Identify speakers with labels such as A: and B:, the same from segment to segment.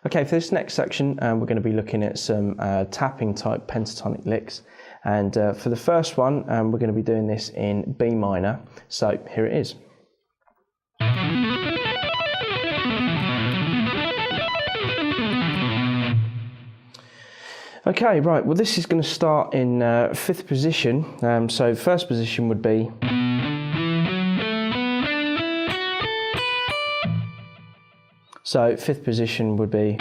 A: Okay, for this next section, we're going to be looking at some tapping type pentatonic licks. And for the first one, we're going to be doing this in B minor. So here it is. Okay, right, well this is going to start in 5th position. So first position would be So 5th position would be.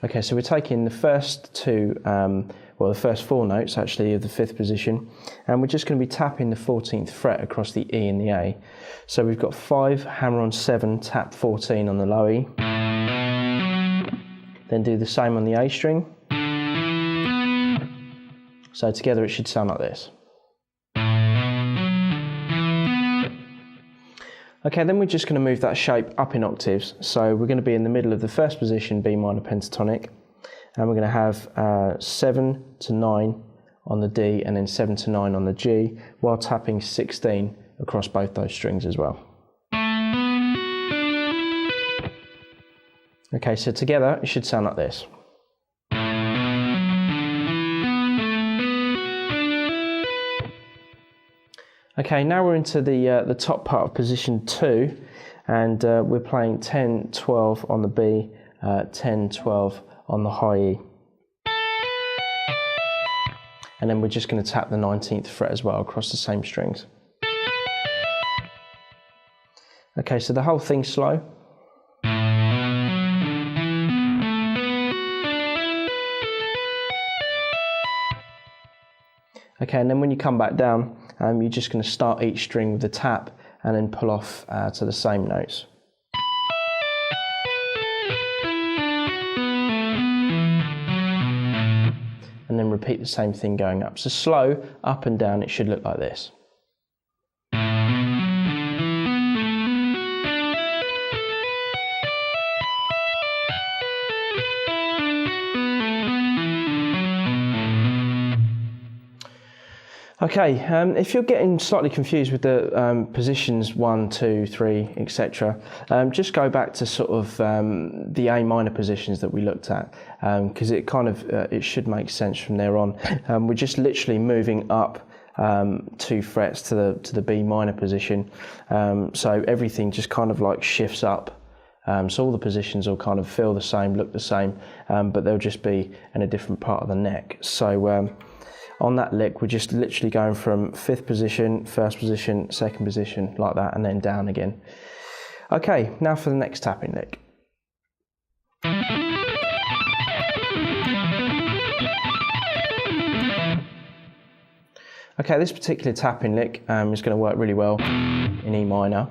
A: Okay, so we're taking the first two, the first 4 notes actually of the 5th position, and we're just going to be tapping the 14th fret across the E and the A. So we've got 5, hammer on 7, tap 14 on the low E. Then do the same on the A string. So together it should sound like this. Okay, then we're just going to move that shape up in octaves. So we're going to be in the middle of the first position, B minor pentatonic, and we're going to have 7 to 9 on the D and then 7 to 9 on the G, while tapping 16 across both those strings as well. Okay, so together it should sound like this. Okay, now we're into the top part of position 2, and we're playing 10, 12 on the B, 10, 12 on the high E. And then we're just going to tap the 19th fret as well across the same strings. Okay, so the whole thing's slow. Okay, and then when you come back down, you're just going to start each string with a tap and then pull off to the same notes. And then repeat the same thing going up. So slow, up and down, it should look like this. Okay, if you're getting slightly confused with the positions 1, 2, 3, etc., just go back to sort of the A minor positions that we looked at, because it kind of it should make sense from there on. We're just literally moving up 2 frets to the B minor position, so everything just kind of like shifts up. So all the positions will kind of feel the same, look the same, but they'll just be in a different part of the neck. So on that lick, we're just literally going from 5th position, 1st position, 2nd position, like that, and then down again. Okay, now for the next tapping lick. Okay, this particular tapping lick is going to work really well in E minor.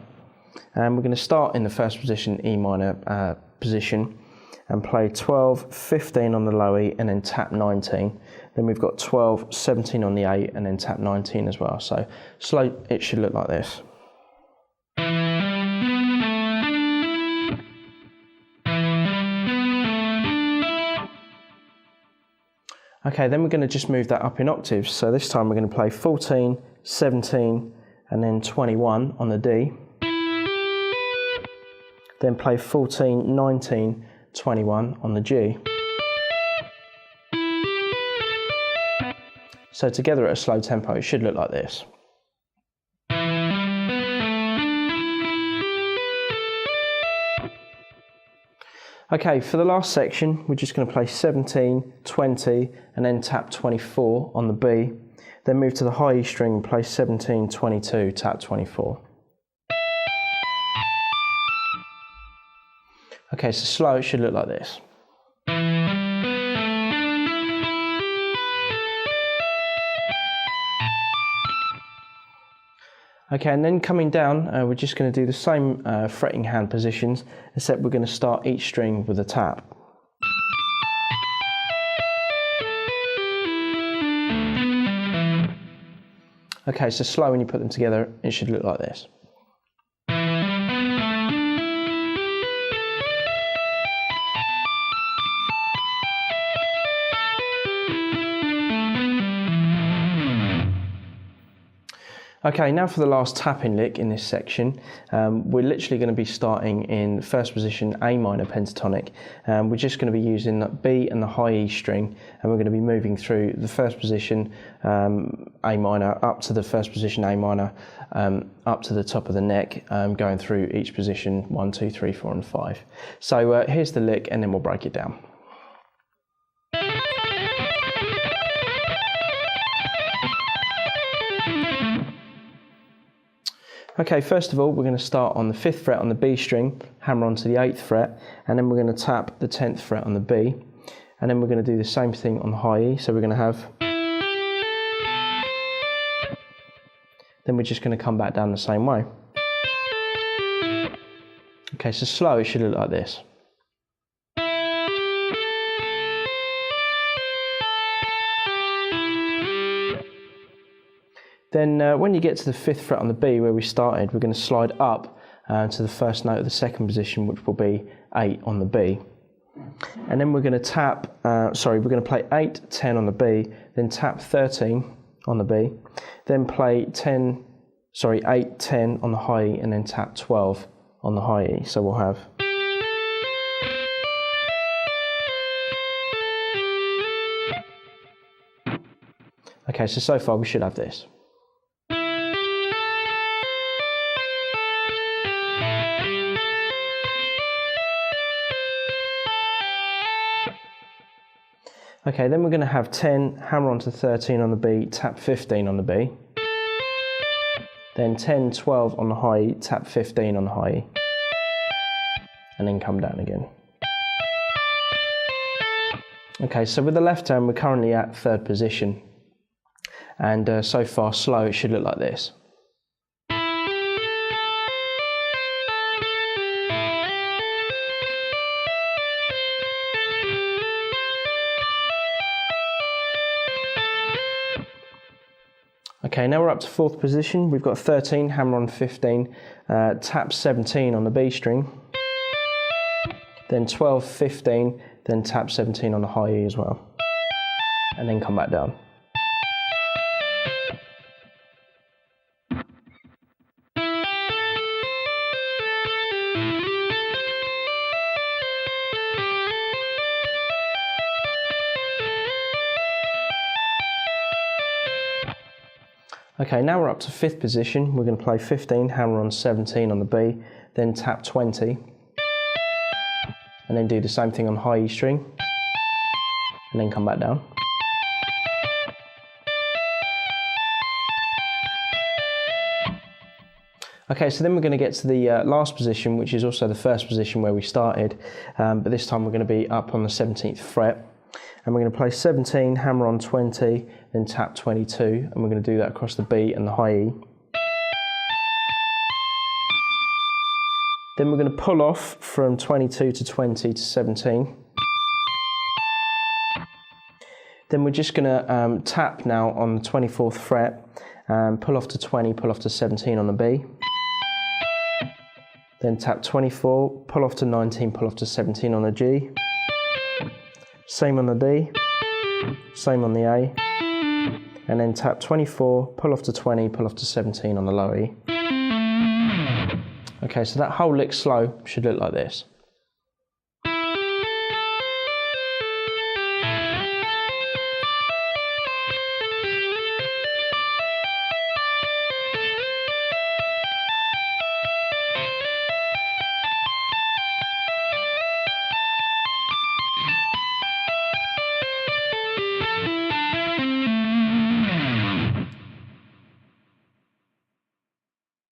A: And we're going to start in the 1st position, E minor position, and play 12, 15 on the low E, and then tap 19. Then we've got 12, 17 on the A, and then tap 19 as well. So slow, it should look like this. Okay, then we're going to just move that up in octaves. So this time we're going to play 14, 17, and then 21 on the D. Then play 14, 19, 21 on the G. So together at a slow tempo, it should look like this. Okay, for the last section, we're just going to play 17, 20, and then tap 24 on the B. Then move to the high E string and play 17, 22, tap 24. Okay, so slow, it should look like this. Okay, and then coming down, we're just going to do the same fretting hand positions, except we're going to start each string with a tap. Okay, so slow when you put them together, it should look like this. Okay, now for the last tapping lick in this section. We're literally going to be starting in first position A minor pentatonic. We're just going to be using the B and the high E string, and we're going to be moving through the first position A minor up to the first position A minor, up to the top of the neck, going through each position 1, 2, 3, 4 and 5. So here's the lick and then we'll break it down. Okay, first of all, we're going to start on the 5th fret on the B string, hammer onto the 8th fret, and then we're going to tap the 10th fret on the B, and then we're going to do the same thing on the high E, so we're going to have, then we're just going to come back down the same way. Okay, so slow, it should look like this. Then when you get to the 5th fret on the B where we started, we're going to slide up to the first note of the second position, which will be 8 on the B. And then we're going to tap, we're going to play 8, 10 on the B, then tap 13 on the B, then play 8, 10 on the high E, and then tap 12 on the high E. So we'll have. Okay, so far we should have this. Okay, then we're going to have 10, hammer onto 13 on the B, tap 15 on the B. Then 10, 12 on the high E, tap 15 on the high E. And then come down again. Okay, so with the left hand, we're currently at 3rd position. And so far slow, it should look like this. Okay, now we're up to 4th position. We've got 13, hammer on 15, tap 17 on the B string, then 12, 15, then tap 17 on the high E as well, and then come back down. Okay, now we're up to 5th position. We're going to play 15, hammer on 17 on the B, then tap 20, and then do the same thing on high E string, and then come back down. Okay, so then we're going to get to the last position, which is also the first position where we started, but this time we're going to be up on the 17th fret. And we're going to play 17, hammer on 20, then tap 22, and we're going to do that across the B and the high E. Then we're going to pull off from 22 to 20 to 17. Then we're just going to tap now on the 24th fret, pull off to 20, pull off to 17 on the B. Then tap 24, pull off to 19, pull off to 17 on the G. Same on the D, same on the A, and then tap 24, pull off to 20, pull off to 17 on the low E. Okay, so that whole lick slow should look like this.